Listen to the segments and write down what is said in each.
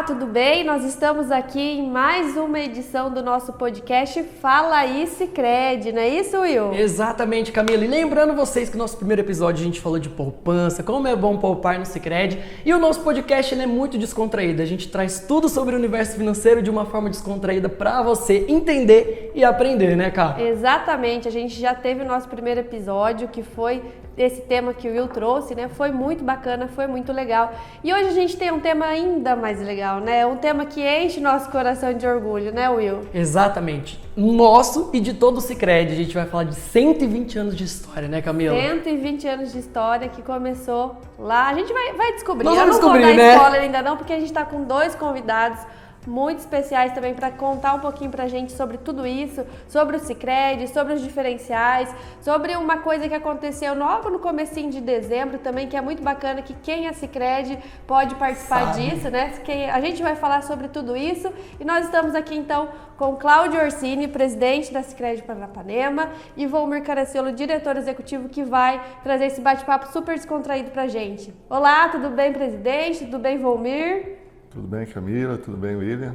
tudo bem? Nós estamos aqui em mais uma edição do nosso podcast Fala aí Sicredi, não é isso, Will? Exatamente, Camila. E lembrando vocês que no nosso primeiro episódio a gente falou de poupança, como é bom poupar no Sicredi, e o nosso podcast ele é muito descontraído. A gente traz tudo sobre o universo financeiro de uma forma descontraída para você entender e aprender, né, Cá? Exatamente, a gente já teve o nosso primeiro episódio, que foi esse tema que o Will trouxe, né? Foi muito bacana, foi muito legal. E hoje a gente tem um tema ainda mais legal, né? Um tema que enche nosso coração de orgulho, né, Will? Exatamente. Nosso e de todo o Sicredi. A gente vai falar de 120 anos de história, né, Camila? 120 anos de história que começou lá. A gente vai descobrir. Nós Eu vamos não vou descobrir, dar né? spoiler ainda não, porque a gente tá com dois convidados muito especiais também para contar um pouquinho pra gente sobre tudo isso, sobre o Sicredi, sobre os diferenciais, sobre uma coisa que aconteceu logo no comecinho de dezembro também, que é muito bacana, que quem é Sicredi pode participar disso, né? A gente vai falar sobre tudo isso e nós estamos aqui então com Cláudio Orsini, presidente da Sicredi Paranapanema, e Volmir Caracciolo, diretor executivo, que vai trazer esse bate-papo super descontraído pra gente. Olá, tudo bem, presidente? Tudo bem, Volmir? Tudo bem, Camila? Tudo bem, William?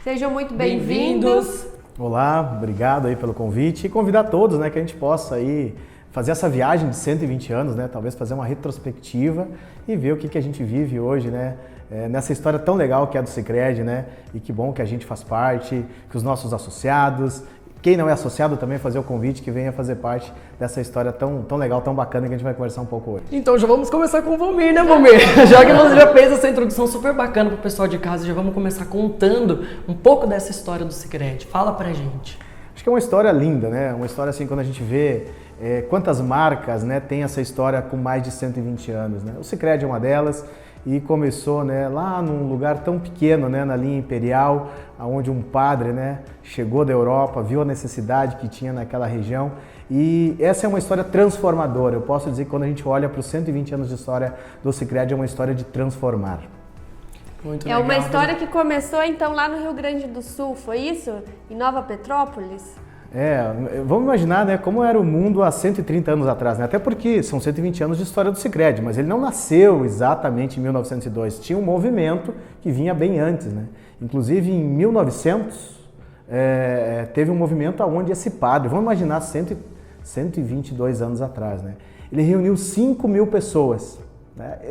Sejam muito bem-vindos. Olá, obrigado aí pelo convite e convidar todos, né, que a gente possa aí fazer essa viagem de 120 anos, né, talvez fazer uma retrospectiva e ver o que a gente vive hoje, né, nessa história tão legal que é do Sicredi, né, e que bom que a gente faz parte, que os nossos associados, quem não é associado também fazer o convite que venha fazer parte dessa história tão legal, tão bacana que a gente vai conversar um pouco hoje. Então já vamos começar com o Volmir, né, Volmir? Já que você já fez essa introdução super bacana pro pessoal de casa, já vamos começar contando um pouco dessa história do Sicredi. Fala pra gente. Acho que é uma história linda, né? Uma história assim, quando a gente vê quantas marcas, né, tem essa história com mais de 120 anos, né? O Sicredi é uma delas. E começou, né, lá num lugar tão pequeno, né, na linha imperial, onde um padre, né, chegou da Europa, viu a necessidade que tinha naquela região. E essa é uma história transformadora. Eu posso dizer que quando a gente olha para os 120 anos de história do Sicredi, é uma história de transformar. Muito É legal, uma história que começou então lá no Rio Grande do Sul, foi isso? Em Nova Petrópolis? Vamos imaginar, né, como era o mundo há 130 anos atrás, né? Até porque são 120 anos de história do Sicredi, mas ele não nasceu exatamente em 1902, tinha um movimento que vinha bem antes, né? Inclusive em 1900 teve um movimento onde esse padre, vamos imaginar 122 anos atrás, né? Ele reuniu 5.000 pessoas.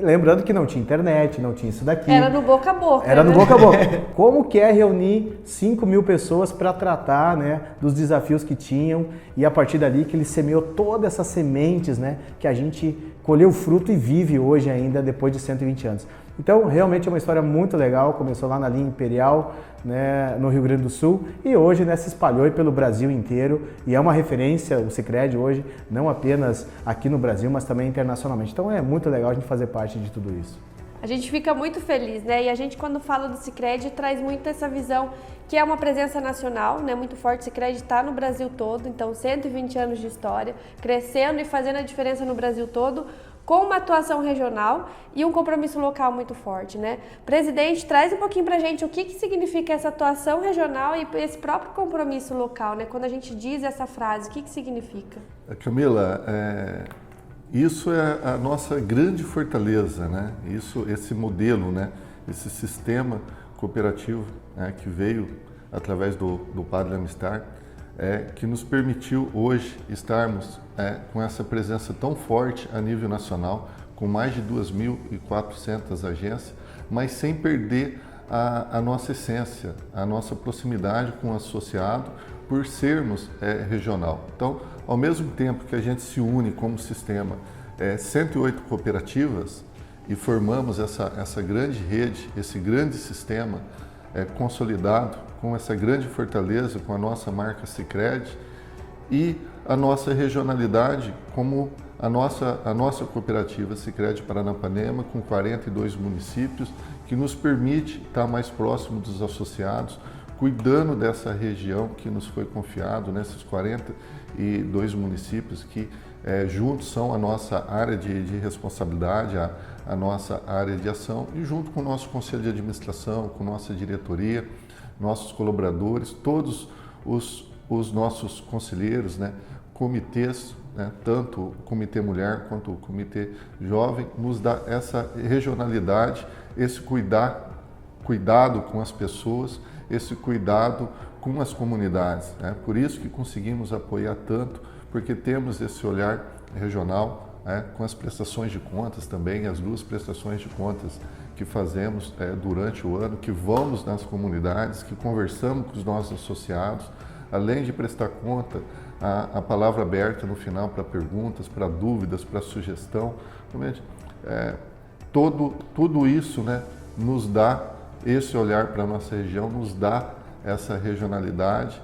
Lembrando que não tinha internet, não tinha isso daqui. Era no boca a boca. Era né? no boca a boca. Como que é reunir 5.000 pessoas para tratar, né, dos desafios que tinham e a partir dali que ele semeou todas essas sementes, né, que a gente colheu fruto e vive hoje ainda depois de 120 anos. Então, realmente é uma história muito legal, começou lá na linha imperial, né, no Rio Grande do Sul e hoje, né, se espalhou pelo Brasil inteiro e é uma referência, o Sicredi hoje, não apenas aqui no Brasil, mas também internacionalmente. Então é muito legal a gente fazer parte de tudo isso. A gente fica muito feliz, né? E a gente, quando fala do Sicredi, traz muito essa visão que é uma presença nacional, né? Muito forte. O Sicredi está no Brasil todo, então 120 anos de história, crescendo e fazendo a diferença no Brasil todo, com uma atuação regional e um compromisso local muito forte, né? Presidente, traz um pouquinho pra gente o que significa essa atuação regional e esse próprio compromisso local, né? Quando a gente diz essa frase, o que significa? Camila, isso é a nossa grande fortaleza, né? Esse modelo, né? Esse sistema cooperativo, né? Que veio através do Padre Amistar, que nos permitiu hoje estarmos com essa presença tão forte a nível nacional, com mais de 2.400 agências, mas sem perder a nossa essência, a nossa proximidade com o associado, por sermos regional. Então, ao mesmo tempo que a gente se une como sistema, 108 cooperativas, e formamos essa grande rede, esse grande sistema consolidado, com essa grande fortaleza, com a nossa marca Sicredi e a nossa regionalidade, como a nossa cooperativa Sicredi Paranapanema, com 42 municípios, que nos permite estar mais próximo dos associados, cuidando dessa região que nos foi confiado, nesses 42 municípios que juntos são a nossa área de responsabilidade, a nossa área de ação, e junto com o nosso conselho de administração, com nossa diretoria, nossos colaboradores, todos os nossos conselheiros, né, comitês, né, tanto o Comitê Mulher quanto o Comitê Jovem, nos dá essa regionalidade, esse cuidar cuidado com as pessoas, esse cuidado com as comunidades, né? Por isso que conseguimos apoiar tanto, porque temos esse olhar regional, né? Com as prestações de contas também, as 2 prestações de contas que fazemos durante o ano, que vamos nas comunidades, que conversamos com os nossos associados, além de prestar conta, a palavra aberta no final para perguntas, para dúvidas, para sugestão. Tudo isso, né, nos dá esse olhar para a nossa região, nos dá essa regionalidade,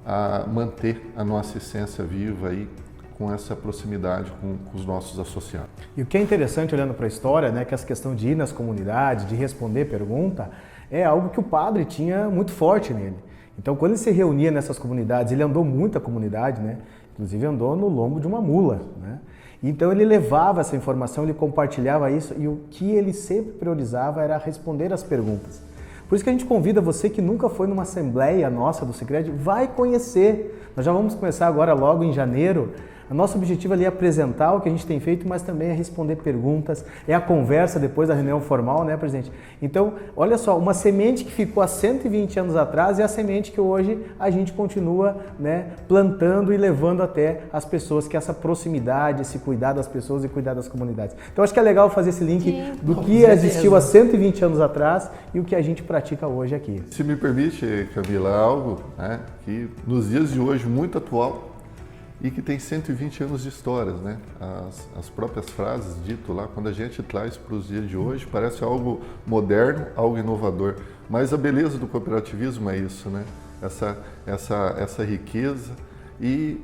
a manter a nossa essência viva aí, com essa proximidade com os nossos associados. E o que é interessante olhando para a história, né, que essa questão de ir nas comunidades, de responder pergunta, é algo que o padre tinha muito forte nele. Então, quando ele se reunia nessas comunidades, ele andou muito a comunidade, né? Inclusive andou no lombo de uma mula, né? Então ele levava essa informação, ele compartilhava isso e o que ele sempre priorizava era responder as perguntas. Por isso que a gente convida você que nunca foi numa assembleia nossa do Sicredi, vai conhecer. Nós já vamos começar agora logo em janeiro. O nosso objetivo ali é apresentar o que a gente tem feito, mas também é responder perguntas, é a conversa depois da reunião formal, né, presidente? Então, olha só, uma semente que ficou há 120 anos atrás é a semente que hoje a gente continua, né, plantando e levando até as pessoas, que é essa proximidade, esse cuidar das pessoas e cuidar das comunidades. Então, acho que é legal fazer esse link do que existiu há 120 anos atrás e o que a gente pratica hoje aqui. Se me permite, Camila, algo, né, que nos dias de hoje muito atual, e que tem 120 anos de histórias, né? As próprias frases dito lá, quando a gente traz para os dias de hoje, parece algo moderno, algo inovador. Mas a beleza do cooperativismo é isso, né? Essa riqueza e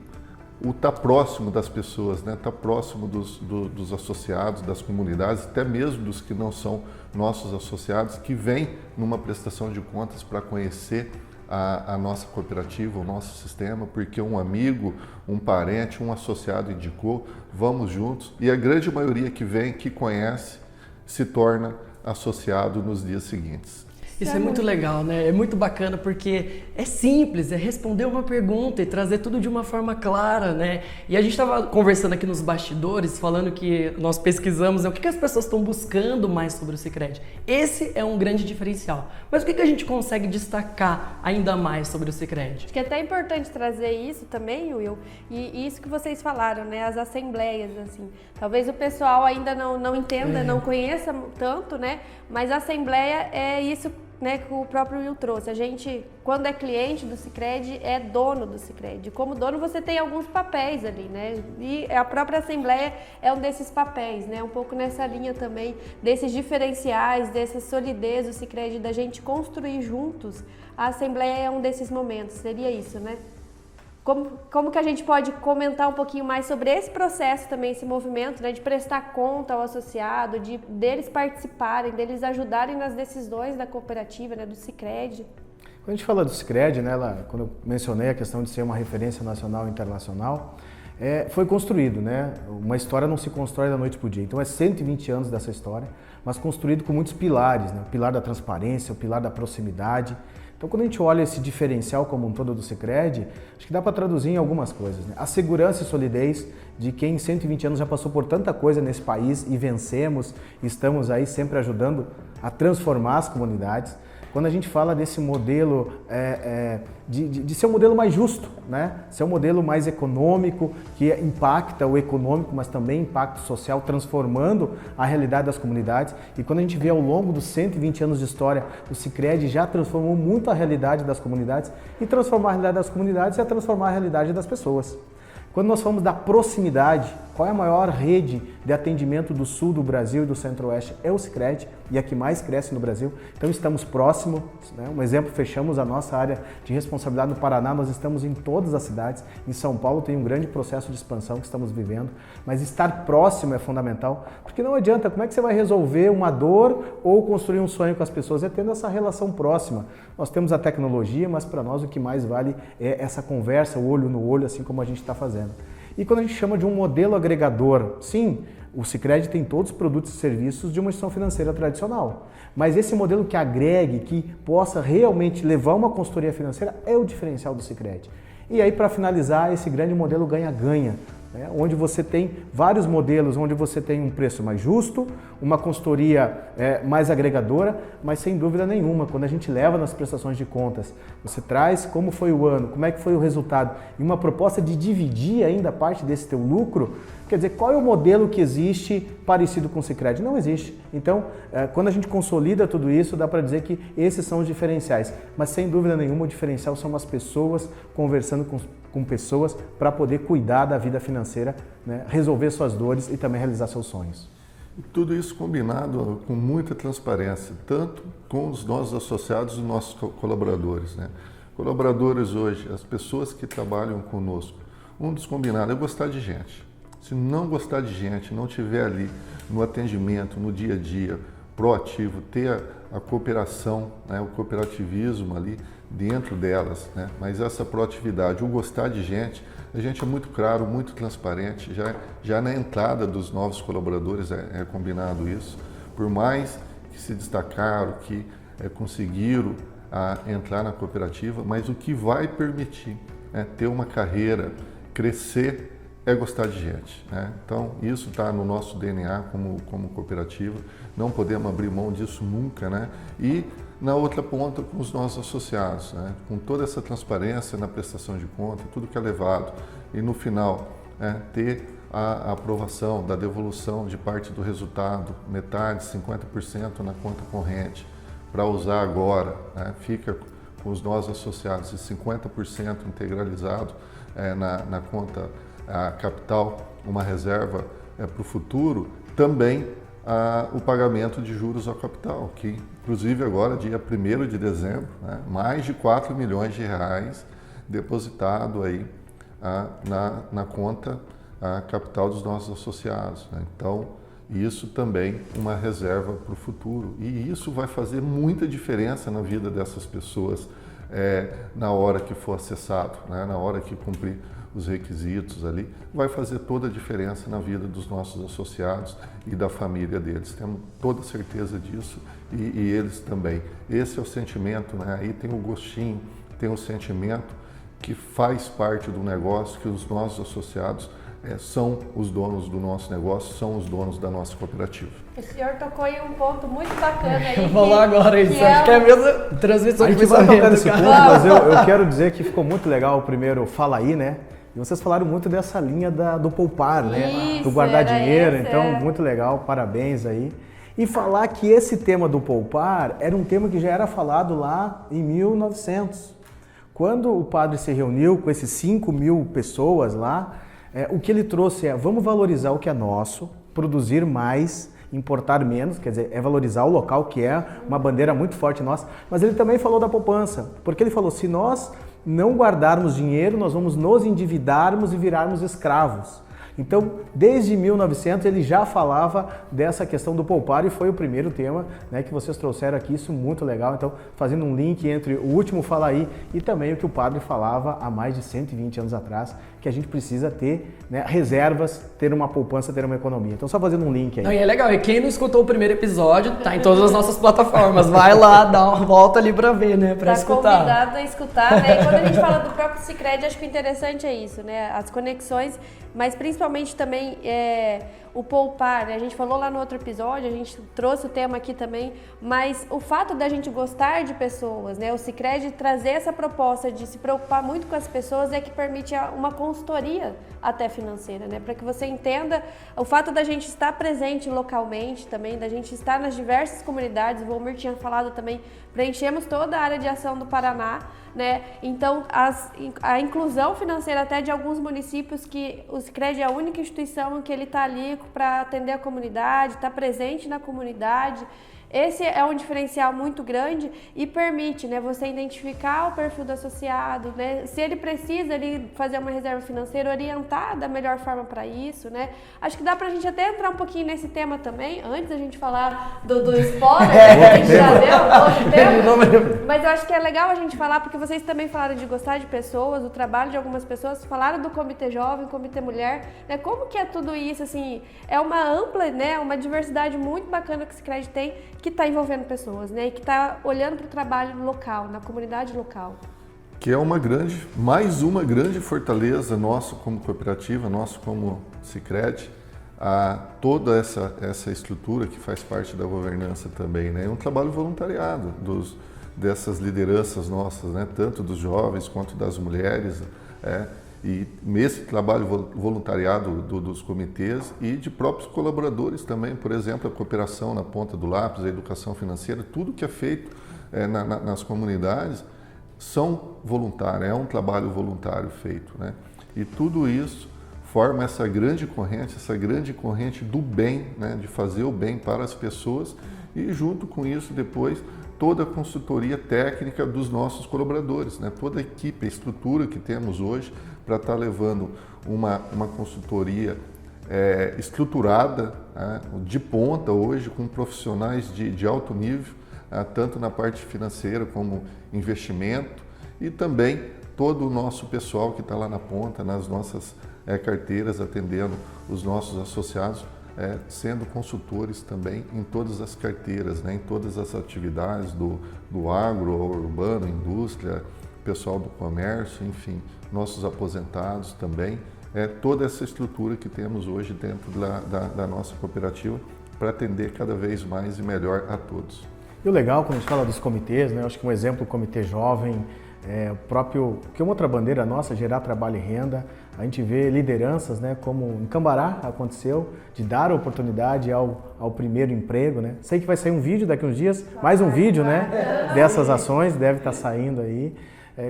o estar próximo das pessoas, né? Estar próximo dos associados, das comunidades, até mesmo dos que não são nossos associados, que vêm numa prestação de contas para conhecer a nossa cooperativa, o nosso sistema, porque um amigo, um parente, um associado indicou, vamos juntos. E a grande maioria que vem, que conhece, se torna associado nos dias seguintes. Isso é muito legal, né? É muito bacana porque é simples, é responder uma pergunta e trazer tudo de uma forma clara, né? E a gente estava conversando aqui nos bastidores, falando que nós pesquisamos, né, o que as pessoas estão buscando mais sobre o Sicredi. Esse é um grande diferencial. Mas o que a gente consegue destacar ainda mais sobre o Sicredi? Acho que é até importante trazer isso também, Will, e isso que vocês falaram, né? As assembleias, assim. Talvez o pessoal ainda não entenda, não conheça tanto, né? Mas a assembleia é isso, né, que o próprio Will trouxe. A gente, quando é cliente do Sicredi, é dono do Sicredi. Como dono, você tem alguns papéis ali, né? E a própria assembleia é um desses papéis, né? Um pouco nessa linha também desses diferenciais, dessa solidez do Sicredi, da gente construir juntos. A assembleia é um desses momentos. Seria isso, né? Como que a gente pode comentar um pouquinho mais sobre esse processo também, esse movimento, né, de prestar conta ao associado, deles participarem, deles ajudarem nas decisões da cooperativa, né, do Sicredi? Quando a gente fala do Sicredi, né, quando eu mencionei a questão de ser uma referência nacional e internacional, foi construído, né? Uma história não se constrói da noite para o dia. Então é 120 anos dessa história, mas construído com muitos pilares, né? O pilar da transparência, o pilar da proximidade. Então, quando a gente olha esse diferencial como um todo do Sicredi, acho que dá para traduzir em algumas coisas, né? A segurança e solidez de quem em 120 anos já passou por tanta coisa nesse país e vencemos, estamos aí sempre ajudando a transformar as comunidades. Quando a gente fala desse modelo de ser um modelo mais justo, né? Ser um modelo mais econômico, que impacta o econômico, mas também impacta o social, transformando a realidade das comunidades. E quando a gente vê ao longo dos 120 anos de história, o Sicredi já transformou muito a realidade das comunidades, e transformar a realidade das comunidades é transformar a realidade das pessoas. Quando nós falamos da proximidade, qual é a maior rede de atendimento do sul do Brasil e do centro-oeste? É o Sicredi, e a que mais cresce no Brasil. Então estamos próximos, né? Um exemplo, fechamos a nossa área de responsabilidade no Paraná, nós estamos em todas as cidades. Em São Paulo tem um grande processo de expansão que estamos vivendo, mas estar próximo é fundamental, porque não adianta, como é que você vai resolver uma dor ou construir um sonho com as pessoas? É tendo essa relação próxima. Nós temos a tecnologia, mas para nós o que mais vale é essa conversa, o olho no olho, assim como a gente está fazendo. E quando a gente chama de um modelo agregador, sim, o Sicredi tem todos os produtos e serviços de uma instituição financeira tradicional, mas esse modelo que agregue, que possa realmente levar uma consultoria financeira é o diferencial do Sicredi. E aí, para finalizar, esse grande modelo ganha-ganha. né, onde você tem vários modelos, onde você tem um preço mais justo, uma consultoria mais agregadora, mas sem dúvida nenhuma, quando a gente leva nas prestações de contas, você traz como foi o ano, como é que foi o resultado, e uma proposta de dividir ainda parte desse teu lucro, quer dizer, qual é o modelo que existe parecido com o Sicredi? Não existe. Então, quando a gente consolida tudo isso, dá para dizer que esses são os diferenciais. Mas, sem dúvida nenhuma, o diferencial são as pessoas conversando com pessoas para poder cuidar da vida financeira, né, resolver suas dores e também realizar seus sonhos. E tudo isso combinado com muita transparência, tanto com os nossos associados e os nossos colaboradores, né? Colaboradores hoje, as pessoas que trabalham conosco, um dos combinados é gostar de gente. Se não gostar de gente, não estiver ali no atendimento, no dia a dia, proativo, ter a cooperação, né, o cooperativismo ali dentro delas, né, mas essa proatividade, o gostar de gente, a gente é muito claro, muito transparente, já na entrada dos novos colaboradores é combinado isso, por mais que se destacaram, que conseguiram entrar na cooperativa, mas o que vai permitir ter uma carreira, crescer, é gostar de gente, né? Então, isso está no nosso DNA como cooperativa, não podemos abrir mão disso nunca, né? E na outra ponta, com os nossos associados, né? Com toda essa transparência na prestação de conta, tudo que é levado, e no final, ter a aprovação da devolução de parte do resultado, metade, 50% na conta corrente, para usar agora, né? Fica com os nossos associados e 50% integralizado na conta a capital, uma reserva para o futuro, também o pagamento de juros ao capital, que inclusive agora, dia 1º de dezembro, né, mais de 4 milhões de reais depositado aí na conta capital dos nossos associados, né? Então, isso também uma reserva para o futuro. E isso vai fazer muita diferença na vida dessas pessoas na hora que for acessado, né, na hora que cumprir os requisitos ali, vai fazer toda a diferença na vida dos nossos associados e da família deles. Temos toda certeza disso e eles também. Esse é o sentimento, né? Aí tem o gostinho, tem o sentimento que faz parte do negócio, que os nossos associados são os donos do nosso negócio, são os donos da nossa cooperativa. O senhor tocou em um ponto muito bacana aí. Vou lá agora, isso. Acho que é a mesma transmissão de pensamento. A gente vai tocar nesse ponto, mas eu quero dizer que ficou muito legal o primeiro Fala Aí, né? E vocês falaram muito dessa linha do poupar, né? Isso, do guardar dinheiro, esse, então muito legal, parabéns aí. E falar que esse tema do poupar era um tema que já era falado lá em 1900. Quando o padre se reuniu com esses 5.000 pessoas lá, o que ele trouxe vamos valorizar o que é nosso, produzir mais, importar menos, quer dizer, valorizar o local, que é uma bandeira muito forte nossa, mas ele também falou da poupança, porque ele falou, se nós não guardarmos dinheiro, nós vamos nos endividarmos e virarmos escravos. Então, desde 1900 ele já falava dessa questão do poupar e foi o primeiro tema, né, que vocês trouxeram aqui, isso muito legal. Então, fazendo um link entre o último Fala Aí e também o que o padre falava há mais de 120 anos atrás, que a gente precisa ter, né, reservas, ter uma poupança, ter uma economia. Então, só fazendo um link aí. Não, e é legal, e quem não escutou o primeiro episódio, tá em todas as nossas plataformas. Vai lá, dá uma volta ali pra ver, né, pra escutar. Tá convidado a escutar, né? E quando a gente fala do próprio Sicredi, acho que o interessante é isso, né? As conexões, mas principalmente também o poupar, né? A gente falou lá no outro episódio, a gente trouxe o tema aqui também, mas o fato da gente gostar de pessoas, né? O Sicredi trazer essa proposta de se preocupar muito com as pessoas é que permite uma consultoria até financeira, né? Para que você entenda o fato da gente estar presente localmente também, da gente estar nas diversas comunidades, o Volmir tinha falado também, preenchemos toda a área de ação do Paraná, né? Então, a inclusão financeira até de alguns municípios que o Sicredi é a única instituição que ele está ali para atender a comunidade, está presente na comunidade. Esse é um diferencial muito grande e permite, né, você identificar o perfil do associado, né, se ele precisa ali fazer uma reserva financeira, orientar da melhor forma para isso, né. Acho que dá pra gente até entrar um pouquinho nesse tema também, antes da gente falar do spoiler, que a gente já deu, outro tema, mas eu acho que é legal a gente falar, porque vocês também falaram de gostar de pessoas, o trabalho de algumas pessoas, falaram do Comitê Jovem, Comitê Mulher, né, como que é tudo isso, assim, é uma ampla, né, uma diversidade muito bacana que o Sicredi tem, que está envolvendo pessoas, né, e que está olhando para o trabalho local, na comunidade local. que é mais uma grande fortaleza nossa como cooperativa, nosso como Sicredi, a toda essa estrutura que faz parte da governança também, né? É um trabalho voluntariado dessas lideranças nossas, né? Tanto dos jovens quanto das mulheres, e nesse trabalho voluntariado dos comitês e de próprios colaboradores também, por exemplo, a cooperação na ponta do lápis, a educação financeira, tudo que é feito nas comunidades são voluntários, é um trabalho voluntário feito, né? E tudo isso forma essa grande corrente do bem, né? De fazer o bem para as pessoas e junto com isso depois toda a consultoria técnica dos nossos colaboradores, né? Toda a equipe, a estrutura que temos hoje para estar levando uma consultoria estruturada, né? De ponta hoje, com profissionais de alto nível, tanto na parte financeira como investimento e também todo o nosso pessoal que está lá na ponta, nas nossas carteiras, atendendo os nossos associados, sendo consultores também em todas as carteiras, né? Em todas as atividades do agro, urbano, indústria, pessoal do comércio, enfim, nossos aposentados também. Toda essa estrutura que temos hoje dentro da nossa cooperativa para atender cada vez mais e melhor a todos. E o legal, quando a gente fala dos comitês, né? Eu acho que um exemplo, o Comitê Jovem, o próprio, que é uma outra bandeira nossa, gerar trabalho e renda. A gente vê lideranças, né, como em Cambará aconteceu, de dar oportunidade ao primeiro emprego, né? Sei que vai sair um vídeo daqui uns dias, mais um vídeo, né, dessas ações, deve estar saindo aí.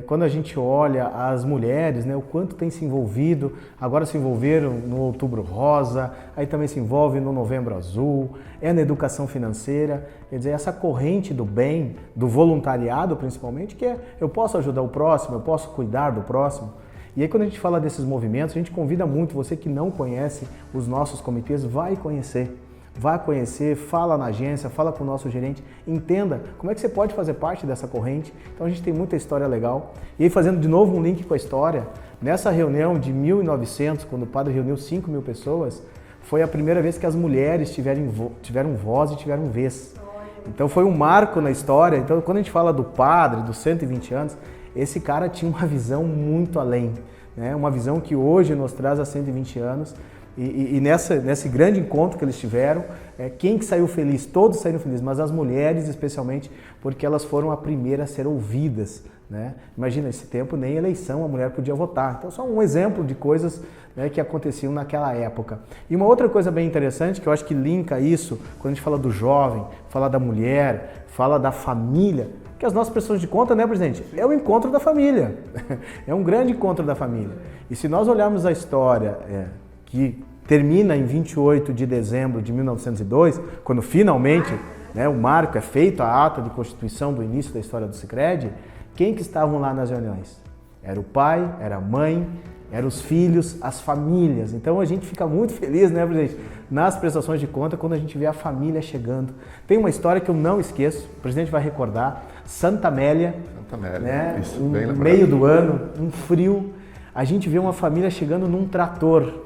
Quando a gente olha as mulheres, né, o quanto tem se envolvido, agora se envolveram no Outubro Rosa, aí também se envolve no Novembro Azul, na educação financeira, quer dizer, essa corrente do bem, do voluntariado principalmente, que eu posso ajudar o próximo, eu posso cuidar do próximo. E aí quando a gente fala desses movimentos, a gente convida muito, você que não conhece os nossos comitês, vai conhecer, fala na agência, fala com o nosso gerente, entenda como é que você pode fazer parte dessa corrente. Então a gente tem muita história legal. E aí fazendo de novo um link com a história, nessa reunião de 1900, quando o padre reuniu 5.000 pessoas, foi a primeira vez que as mulheres tiveram voz e tiveram vez. Então foi um marco na história. Então quando a gente fala do padre, dos 120 anos, esse cara tinha uma visão muito além, né? Uma visão que hoje nos traz há 120 anos. E nesse grande encontro que eles tiveram, quem que saiu feliz? Todos saíram felizes, mas as mulheres especialmente, porque elas foram a primeira a ser ouvidas, né? Imagina, esse tempo nem eleição a mulher podia votar. Então só um exemplo de coisas, né, que aconteciam naquela época. E uma outra coisa bem interessante, que eu acho que linka isso, quando a gente fala do jovem, fala da mulher, fala da família, que as nossas prestações de conta, né, presidente? É o encontro da família. É um grande encontro da família. E se nós olharmos a história que termina em 28 de dezembro de 1902, quando finalmente, né, o marco é feito, a ata de constituição do início da história do Sicredi, quem que estavam lá nas reuniões? Era o pai, era a mãe, eram os filhos, as famílias. Então a gente fica muito feliz, né, presidente, nas prestações de conta quando a gente vê a família chegando. Tem uma história que eu não esqueço, o presidente vai recordar, Santa Amélia, né, isso, no meio do ano, um frio, a gente vê uma família chegando num trator,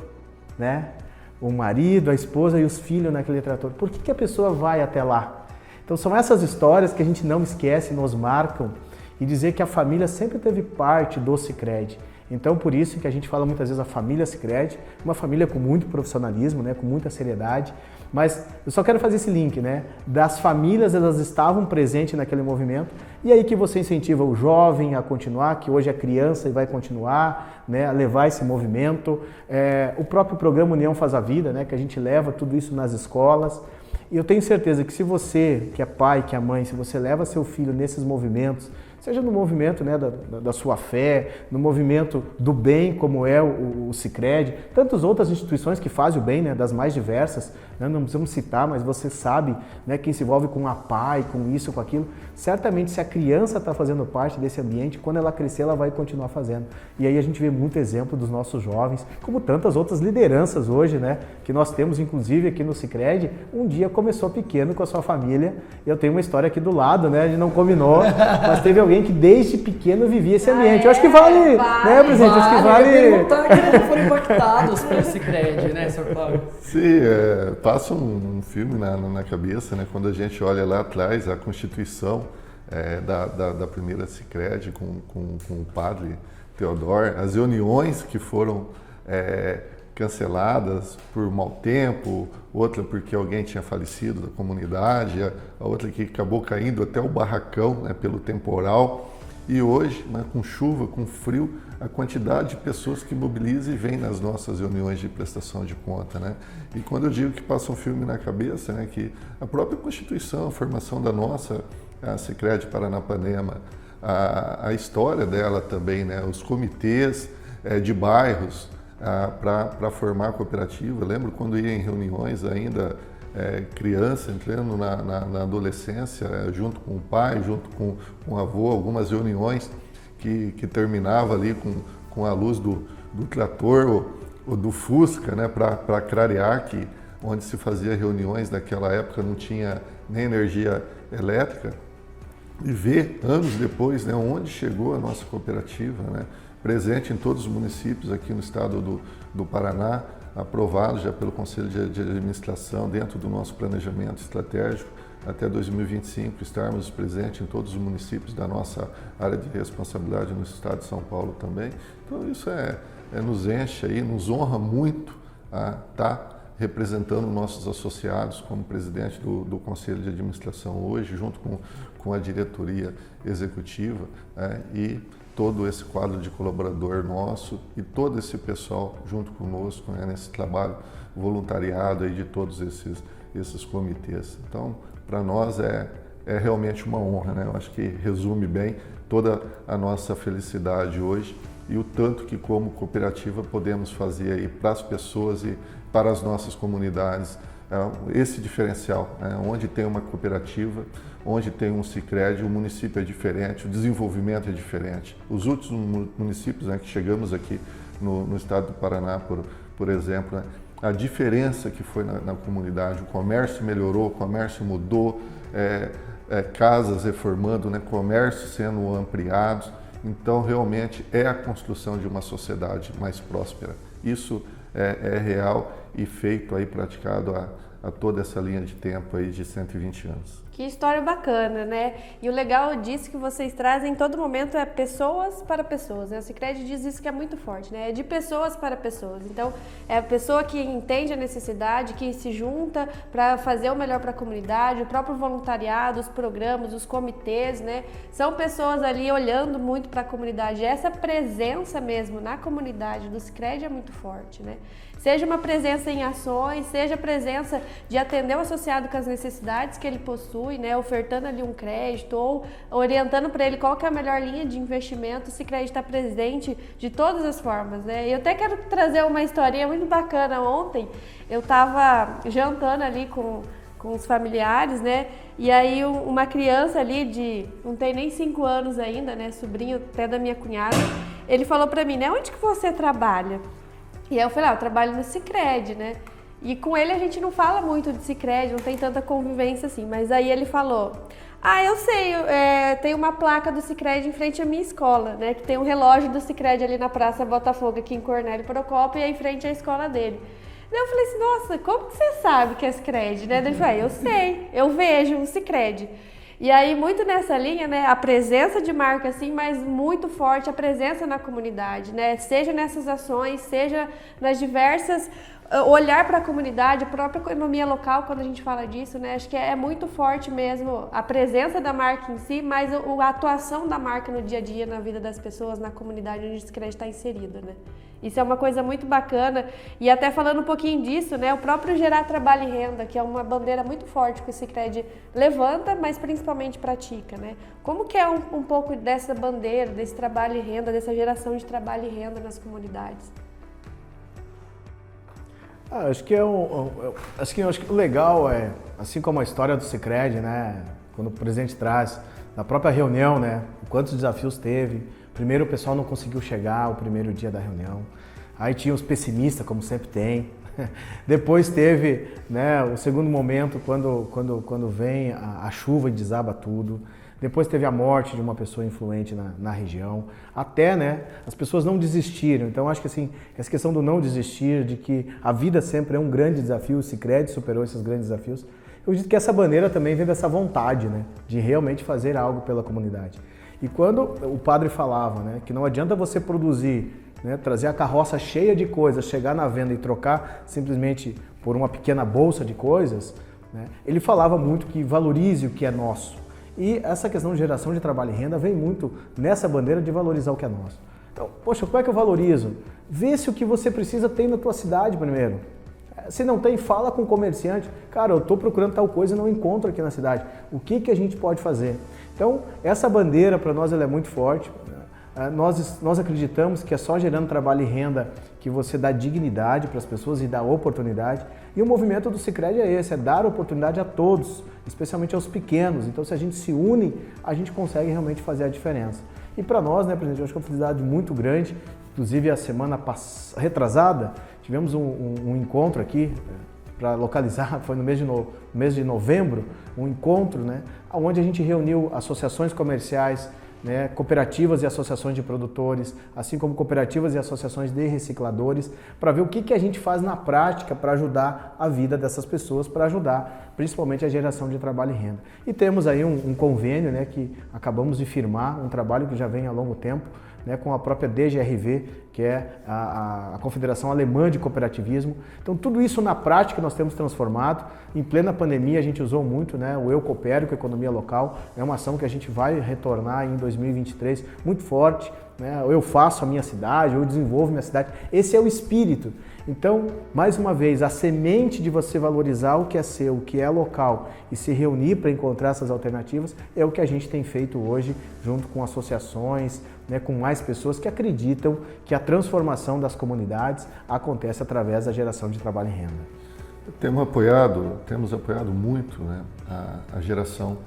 né? O marido, a esposa e os filhos naquele trator. Por que a pessoa vai até lá? Então são essas histórias que a gente não esquece, nos marcam, e dizer que a família sempre teve parte do Sicredi. Então por isso que a gente fala muitas vezes a família Sicredi, uma família com muito profissionalismo, né, com muita seriedade, mas eu só quero fazer esse link, né, das famílias, elas estavam presentes naquele movimento, e aí que você incentiva o jovem a continuar, que hoje é criança e vai continuar, né, a levar esse movimento, o próprio programa União Faz a Vida, né, que a gente leva tudo isso nas escolas, e eu tenho certeza que se você, que é pai, que é mãe, se você leva seu filho nesses movimentos, seja no movimento, né, da sua fé, no movimento do bem, como é o Sicredi, tantas outras instituições que fazem o bem, né, das mais diversas, né, não precisamos citar, mas você sabe, né, quem se envolve com a PAI, com isso, com aquilo, certamente se a criança está fazendo parte desse ambiente, quando ela crescer ela vai continuar fazendo. E aí a gente vê muito exemplo dos nossos jovens, como tantas outras lideranças hoje, né, que nós temos inclusive aqui no Sicredi. Um dia começou pequeno com a sua família, eu tenho uma história aqui do lado, né, a gente não combinou, mas teve alguém que desde pequeno vivia esse ambiente. Eu acho que vale, né, presidente? Acho que vale. Perguntar que não foram impactados pelo Sicredi, né, Sr. Cláudio? Sim, passa um filme na cabeça, né, quando a gente olha lá atrás a Constituição da primeira Sicredi com o padre Teodoro, as reuniões que foram canceladas por mau tempo, outra porque alguém tinha falecido da comunidade, a outra que acabou caindo até o barracão, né, pelo temporal. E hoje, né, com chuva, com frio, a quantidade de pessoas que mobilizam e vêm nas nossas reuniões de prestação de conta, né? E quando eu digo que passa um filme na cabeça, né, que a própria Constituição, a formação da nossa a Sicredi Paranapanema, a história dela também, né, os comitês de bairros para formar a cooperativa. Eu lembro quando ia em reuniões ainda criança, entrando na adolescência, junto com o pai, junto com o avô, algumas reuniões que terminava ali com a luz do trator ou do Fusca, né, para clarear, que onde se fazia reuniões naquela época não tinha nem energia elétrica, e ver anos depois, né, onde chegou a nossa cooperativa, né, presente em todos os municípios aqui no estado do Paraná, aprovado já pelo Conselho de Administração dentro do nosso planejamento estratégico até 2025, estarmos presentes em todos os municípios da nossa área de responsabilidade no estado de São Paulo também. Então isso nos enche aí, nos honra muito a estar representando nossos associados como presidente do Conselho de Administração hoje, junto com a diretoria executiva, e todo esse quadro de colaborador nosso e todo esse pessoal junto conosco, né, nesse trabalho voluntariado aí de todos esses comitês. Então, para nós é realmente uma honra, né? Eu acho que resume bem toda a nossa felicidade hoje e o tanto que como cooperativa podemos fazer aí para as pessoas e para as nossas comunidades, esse diferencial, né? Onde tem uma cooperativa, onde tem um Sicredi, o município é diferente, o desenvolvimento é diferente. Os últimos municípios, né, que chegamos aqui no estado do Paraná, por exemplo, né, a diferença que foi na comunidade, o comércio melhorou, o comércio mudou, casas reformando, né, comércio sendo ampliados. Então, realmente, é a construção de uma sociedade mais próspera. Isso é real e feito aí, praticado a toda essa linha de tempo aí de 120 anos. Que história bacana, né? E o legal disso que vocês trazem em todo momento é pessoas para pessoas, né? O Sicredi diz isso que é muito forte, né? É de pessoas para pessoas. Então, é a pessoa que entende a necessidade, que se junta para fazer o melhor para a comunidade, o próprio voluntariado, os programas, os comitês, né? São pessoas ali olhando muito para a comunidade. Essa presença mesmo na comunidade do Sicredi é muito forte, né? Seja uma presença em ações, seja a presença de atender o associado com as necessidades que ele possui, né, ofertando ali um crédito ou orientando para ele qual que é a melhor linha de investimento. O Sicredi está presente de todas as formas, né? Eu até quero trazer uma historinha muito bacana. Ontem eu estava jantando ali com os familiares, né? E aí uma criança ali não tem nem 5 anos ainda, né, sobrinho até da minha cunhada, ele falou para mim, né, onde que você trabalha? E aí eu falei, eu trabalho no Sicredi, né? E com ele a gente não fala muito de Sicredi, não tem tanta convivência assim. Mas aí ele falou, eu sei, tem uma placa do Sicredi em frente à minha escola, né? Que tem um relógio do Sicredi ali na Praça Botafogo, aqui em Cornélio Procópio, e aí em frente à escola dele. Daí eu falei assim, nossa, como que você sabe que é Sicredi, né? Daí ele falou, eu sei, eu vejo um Sicredi. E aí, muito nessa linha, né, a presença de marca, assim, mas muito forte a presença na comunidade, né, seja nessas ações, seja nas diversas, olhar para a comunidade, a própria economia local, quando a gente fala disso, né, acho que é muito forte mesmo a presença da marca em si, mas a atuação da marca no dia a dia, na vida das pessoas, na comunidade onde o Sicredi está inserido, né. Isso é uma coisa muito bacana. E até falando um pouquinho disso, né, o próprio gerar trabalho e renda, que é uma bandeira muito forte que o Sicredi levanta, mas principalmente pratica, né? Como que é um pouco dessa bandeira, desse trabalho e renda, dessa geração de trabalho e renda nas comunidades? Acho que o legal é, assim como a história do Sicredi, né, quando o presidente traz, na própria reunião, né, quantos desafios teve. Primeiro o pessoal não conseguiu chegar o primeiro dia da reunião, aí tinha os pessimistas, como sempre tem. Depois teve, né, o segundo momento, quando vem a chuva e desaba tudo. Depois teve a morte de uma pessoa influente na região, até, né, as pessoas não desistiram. Então acho que assim, essa questão do não desistir, de que a vida sempre é um grande desafio, o Sicredi superou esses grandes desafios. Eu acredito que essa bandeira também vem dessa vontade, né, de realmente fazer algo pela comunidade. E quando o padre falava, né, que não adianta você produzir, né, trazer a carroça cheia de coisas, chegar na venda e trocar simplesmente por uma pequena bolsa de coisas, né, ele falava muito que valorize o que é nosso. E essa questão de geração de trabalho e renda vem muito nessa bandeira de valorizar o que é nosso. Então, poxa, como é que eu valorizo? Vê se o que você precisa tem na tua cidade primeiro. Se não tem, fala com o comerciante. Cara, eu estou procurando tal coisa e não encontro aqui na cidade. O que a gente pode fazer? Então, essa bandeira para nós ela é muito forte. Nós acreditamos que é só gerando trabalho e renda que você dá dignidade para as pessoas e dá oportunidade. E o movimento do Sicredi é esse, é dar oportunidade a todos, especialmente aos pequenos. Então, se a gente se une, a gente consegue realmente fazer a diferença. E para nós, né, presidente, eu acho que é uma felicidade muito grande. Inclusive, a semana retrasada, tivemos um encontro aqui para localizar, foi no mês de novembro, um encontro, né, onde a gente reuniu associações comerciais, né, cooperativas e associações de produtores, assim como cooperativas e associações de recicladores, para ver o que a gente faz na prática para ajudar a vida dessas pessoas, para ajudar principalmente a geração de trabalho e renda. E temos aí um convênio, né, que acabamos de firmar, um trabalho que já vem há longo tempo, né, com a própria DGRV, que é a Confederação Alemã de Cooperativismo. Então, tudo isso na prática nós temos transformado. Em plena pandemia, a gente usou muito, né, o Eu Coopero com a economia local. É uma ação que a gente vai retornar em 2023 muito forte. Né? Eu faço a minha cidade, eu desenvolvo minha cidade. Esse é o espírito. Então, mais uma vez, a semente de você valorizar o que é seu, o que é local e se reunir para encontrar essas alternativas é o que a gente tem feito hoje, junto com associações, né, com mais pessoas que acreditam que a transformação das comunidades acontece através da geração de trabalho e renda. Temos apoiado muito, né, a geração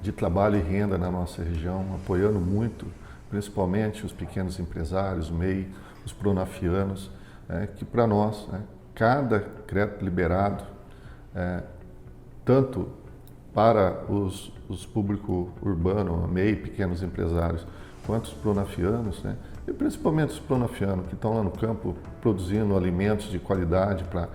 de trabalho e renda na nossa região, apoiando muito, principalmente os pequenos empresários, o MEI, os pronafianos, que para nós, né, cada crédito liberado, tanto para os público urbano, MEI, pequenos empresários, quanto os pronafianos, né, e principalmente os pronafianos que estão lá no campo produzindo alimentos de qualidade para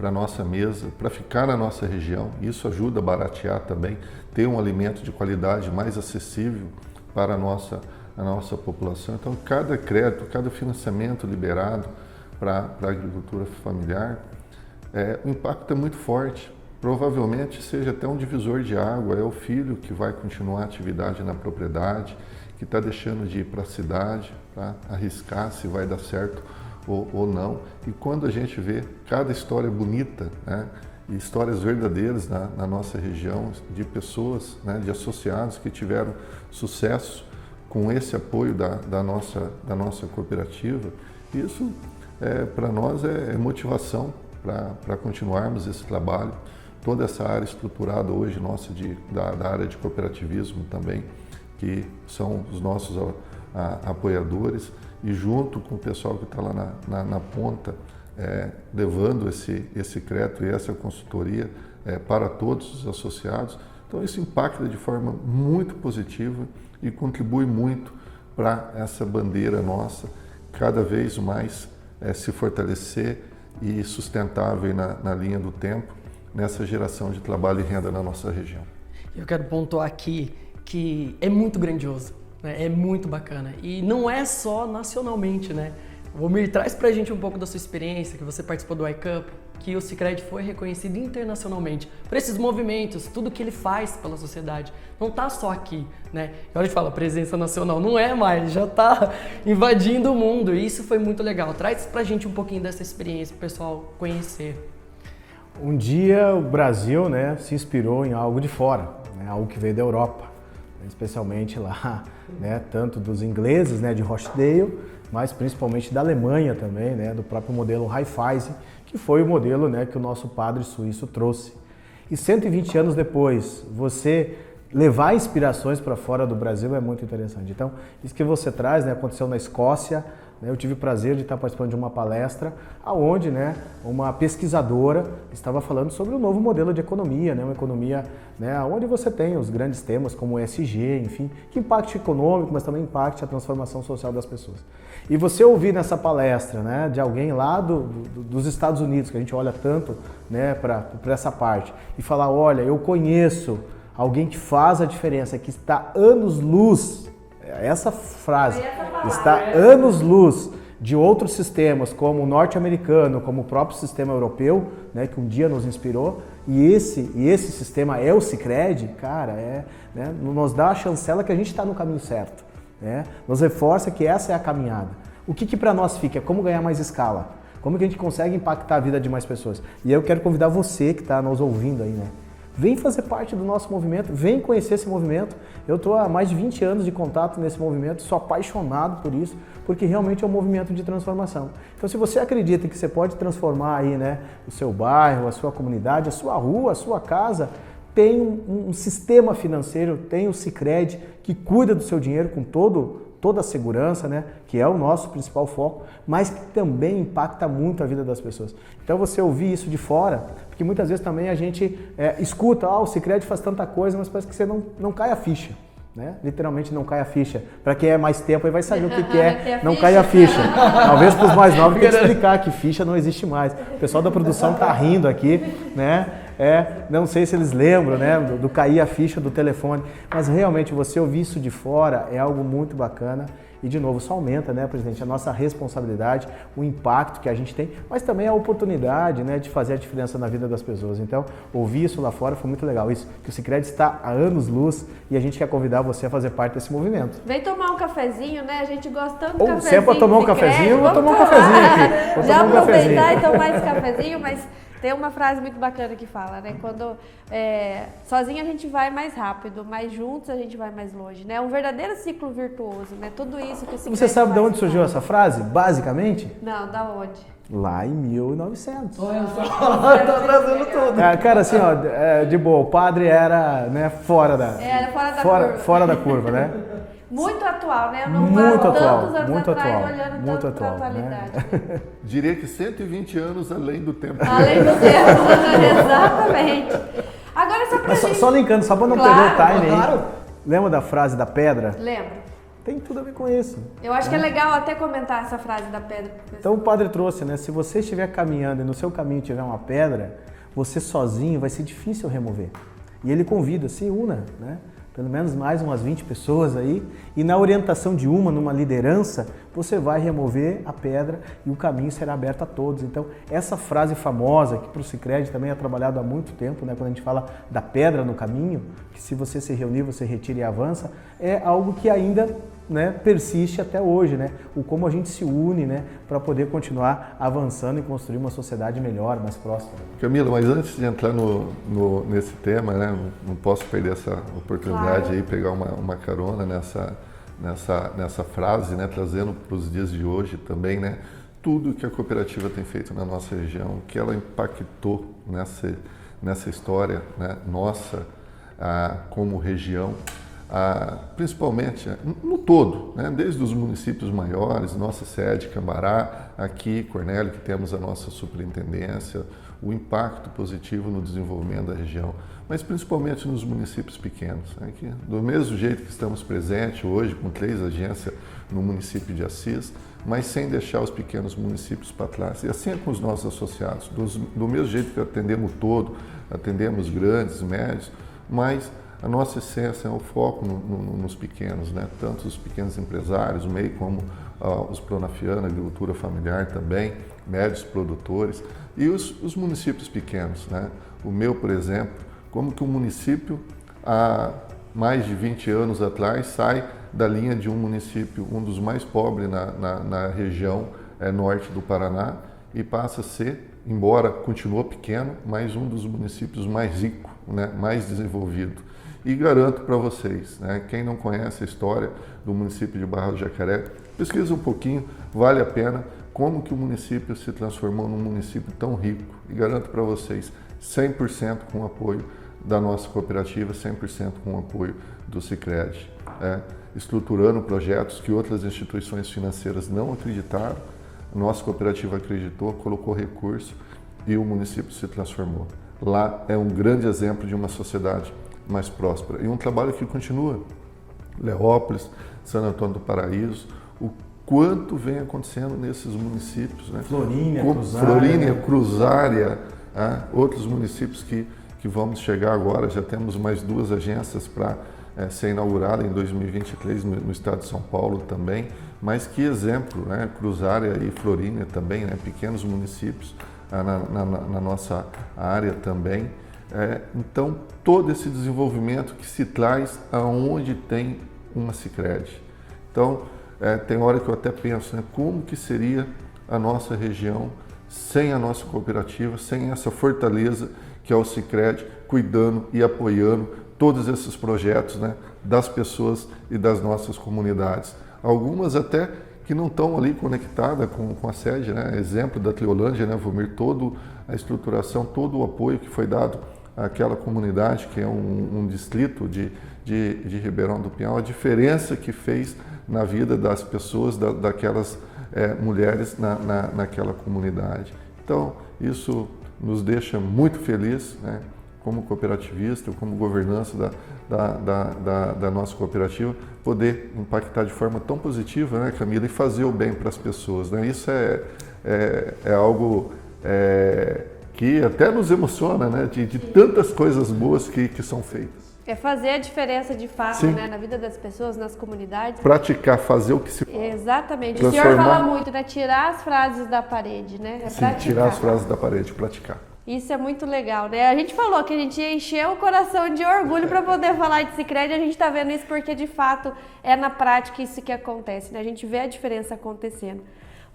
a nossa mesa, para ficar na nossa região. Isso ajuda a baratear também, ter um alimento de qualidade mais acessível para a nossa população. Então, cada crédito, cada financiamento liberado para a agricultura familiar, o impacto é muito forte. Provavelmente seja até um divisor de água, é o filho que vai continuar a atividade na propriedade, que está deixando de ir para a cidade, para arriscar se vai dar certo ou não. E quando a gente vê cada história bonita, né, e histórias verdadeiras na nossa região, de pessoas, né, de associados que tiveram sucesso com esse apoio da nossa cooperativa, isso para nós é motivação para continuarmos esse trabalho. Toda essa área estruturada hoje nossa da área de cooperativismo também, que são os nossos apoiadores, e junto com o pessoal que está lá na ponta, levando esse crédito e essa consultoria para todos os associados. Então isso impacta de forma muito positiva e contribui muito para essa bandeira nossa cada vez mais se fortalecer e sustentável na linha do tempo, nessa geração de trabalho e renda na nossa região. Eu quero pontuar aqui que é muito grandioso, né? É muito bacana. E não é só nacionalmente, né? O Almir, traz pra gente um pouco da sua experiência, que você participou do iCup, que o Sicredi foi reconhecido internacionalmente por esses movimentos, tudo que ele faz pela sociedade. Não tá só aqui, né? E a gente fala presença nacional, não é mais, já tá invadindo o mundo. E isso foi muito legal. Traz pra gente um pouquinho dessa experiência pro pessoal conhecer. Um dia o Brasil, né, se inspirou em algo de fora, né, algo que veio da Europa, especialmente lá, né, tanto dos ingleses, né, de Rochdale, mas principalmente da Alemanha também, né, do próprio modelo Raiffeisen, que foi o modelo, né, que o nosso padre suíço trouxe. E 120 anos depois, você levar inspirações para fora do Brasil é muito interessante. Então, isso que você traz, né, aconteceu na Escócia, né, eu tive o prazer de estar participando de uma palestra onde, né, uma pesquisadora estava falando sobre o novo modelo de economia, né, uma economia, né, onde você tem os grandes temas como o ESG, enfim, que impacte econômico, mas também impacte a transformação social das pessoas. E você ouvir nessa palestra, né, de alguém lá dos Estados Unidos, que a gente olha tanto, né, para essa parte, e falar, olha, eu conheço alguém que faz a diferença, que está anos-luz, essa frase, está anos-luz de outros sistemas, como o norte-americano, como o próprio sistema europeu, né, que um dia nos inspirou, e esse sistema é o Sicredi, cara, né, nos dá a chancela que a gente está no caminho certo, né, nos reforça que essa é a caminhada. O que para nós fica? É como ganhar mais escala, como que a gente consegue impactar a vida de mais pessoas. E eu quero convidar você que está nos ouvindo aí, né, vem fazer parte do nosso movimento, vem conhecer esse movimento. Eu estou há mais de 20 anos de contato nesse movimento, sou apaixonado por isso, porque realmente é um movimento de transformação. Então, se você acredita que você pode transformar aí, né, o seu bairro, a sua comunidade, a sua rua, a sua casa, tem um sistema financeiro, tem o Sicredi, que cuida do seu dinheiro com toda a segurança, né, que é o nosso principal foco, mas que também impacta muito a vida das pessoas. Então você ouvir isso de fora, porque muitas vezes também a gente escuta, o Sicredi faz tanta coisa, mas parece que você não cai a ficha, né? Literalmente não cai a ficha. Para quem é mais tempo aí vai saber o que é não cai a ficha. Talvez para os mais novos tem que explicar que ficha não existe mais. O pessoal da produção tá rindo aqui, né? Não sei se eles lembram, né, do cair a ficha do telefone, mas realmente você ouvir isso de fora é algo muito bacana e, de novo, isso aumenta, né, presidente, a nossa responsabilidade, o impacto que a gente tem, mas também a oportunidade, né, de fazer a diferença na vida das pessoas. Então, ouvir isso lá fora foi muito legal, isso, que o Sicredi está há anos-luz e a gente quer convidar você a fazer parte desse movimento. Vem tomar um cafezinho, né, a gente gostando do cafezinho. Se é para tomar um cafezinho, eu vou tomar um cafezinho aqui. Vou Já tomar um cafezinho. aproveitar e tomar esse cafezinho, mas... Tem uma frase muito bacana que fala, né? Quando sozinho a gente vai mais rápido, mas juntos a gente vai mais longe, né? Um verdadeiro ciclo virtuoso, né? Tudo isso que o Sicredi Você sabe de onde faz, surgiu essa frase, basicamente? Não, da onde? Lá em 1900. Olha só, tá trazendo tudo. Cara, assim, ó, de boa, o padre era, né, fora da curva. Fora da curva, né? Muito atual, né? Eu não Muito paro atual, tantos anos muito atrás atual, olhando muito tanto pra atual, atualidade. Né? Diria que 120 anos além do tempo. Além do tempo, exatamente. Agora só pra Mas gente... só linkando, só pra não Claro, perder o time aí. claro. Lembra da frase da pedra? Lembro. Tem tudo a ver com isso. Eu acho que é legal até comentar essa frase da pedra. Então o padre trouxe, né? Se você estiver caminhando e no seu caminho tiver uma pedra, você sozinho vai ser difícil remover. E ele convida, se una, né? Pelo menos mais umas 20 pessoas aí, e na orientação de numa liderança, você vai remover a pedra e o caminho será aberto a todos. Então, essa frase famosa, que para o Sicredi também é trabalhado há muito tempo, né, quando a gente fala da pedra no caminho, que se você se reunir, você retira e avança, é algo que ainda, né, persiste até hoje, né? O como a gente se une, né, para poder continuar avançando e construir uma sociedade melhor, mais próxima. Camila, mas antes de entrar nesse tema, né, não posso perder essa oportunidade aí, pegar uma carona nessa frase, né, trazendo para os dias de hoje também, né, tudo que a cooperativa tem feito na nossa região, que ela impactou nessa história, né, nossa, como região, principalmente no todo, né, desde os municípios maiores, nossa sede, Cambará, aqui, Cornélio, que temos a nossa superintendência, o impacto positivo no desenvolvimento da região, mas principalmente nos municípios pequenos, né, que do mesmo jeito que estamos presentes hoje, com 3 agências no município de Assis, mas sem deixar os pequenos municípios para trás. E assim é com os nossos associados, do mesmo jeito que atendemos todo, atendemos grandes, médios, mas a nossa essência é o foco nos pequenos, né? Tanto os pequenos empresários, meio como os pronafianos, agricultura familiar também, médios produtores e os municípios pequenos, né? O meu, por exemplo, como que o município há mais de 20 anos atrás sai da linha de um município, um dos mais pobres na região norte do Paraná e passa a ser, embora continuou pequeno, mas um dos municípios mais ricos, né? Mais desenvolvido. E garanto para vocês, né, quem não conhece a história do município de Barra do Jacaré, pesquisa um pouquinho, vale a pena, como que o município se transformou num município tão rico. E garanto para vocês, 100% com o apoio da nossa cooperativa, 100% com o apoio do Sicredi, estruturando projetos que outras instituições financeiras não acreditaram, a nossa cooperativa acreditou, colocou recurso e o município se transformou. Lá é um grande exemplo de uma sociedade mais próspera e um trabalho que continua. Leópolis, Santo Antônio do Paraíso, o quanto vem acontecendo nesses municípios, né? Florínia, Cruzária, outros municípios que vamos chegar agora, já temos mais 2 agências para ser inaugurada em 2023 no estado de São Paulo também, mas que exemplo, né? Cruzária e Florínia também, né? Pequenos municípios na nossa área também. Então, todo esse desenvolvimento que se traz aonde tem uma Sicredi. Então, tem hora que eu até penso, né? Como que seria a nossa região sem a nossa cooperativa, sem essa fortaleza que é o Sicredi, cuidando e apoiando todos esses projetos, né, das pessoas e das nossas comunidades. Algumas até que não estão ali conectadas com a sede, né? Exemplo da Cleolândia, né, Vomir, toda a estruturação, todo o apoio que foi dado àquela comunidade, que é um distrito de Ribeirão do Pinhal, a diferença que fez na vida das pessoas, daquelas mulheres naquela comunidade. Então, isso nos deixa muito felizes, né, como cooperativista, como governança da nossa cooperativa, poder impactar de forma tão positiva, né, Camila, e fazer o bem para as pessoas, né? Isso é algo que até nos emociona, né, de tantas coisas boas que são feitas. É fazer a diferença de fato, né, na vida das pessoas, nas comunidades. Praticar, fazer o que se... Exatamente. O senhor fala muito, né? Tirar as frases da parede, né? Sim, praticar. Tirar as frases da parede, praticar. Isso é muito legal, né? A gente falou que a gente ia encher o coração de orgulho para poder falar de Sicredi, a gente está vendo isso porque, de fato, é na prática isso que acontece, né? A gente vê a diferença acontecendo.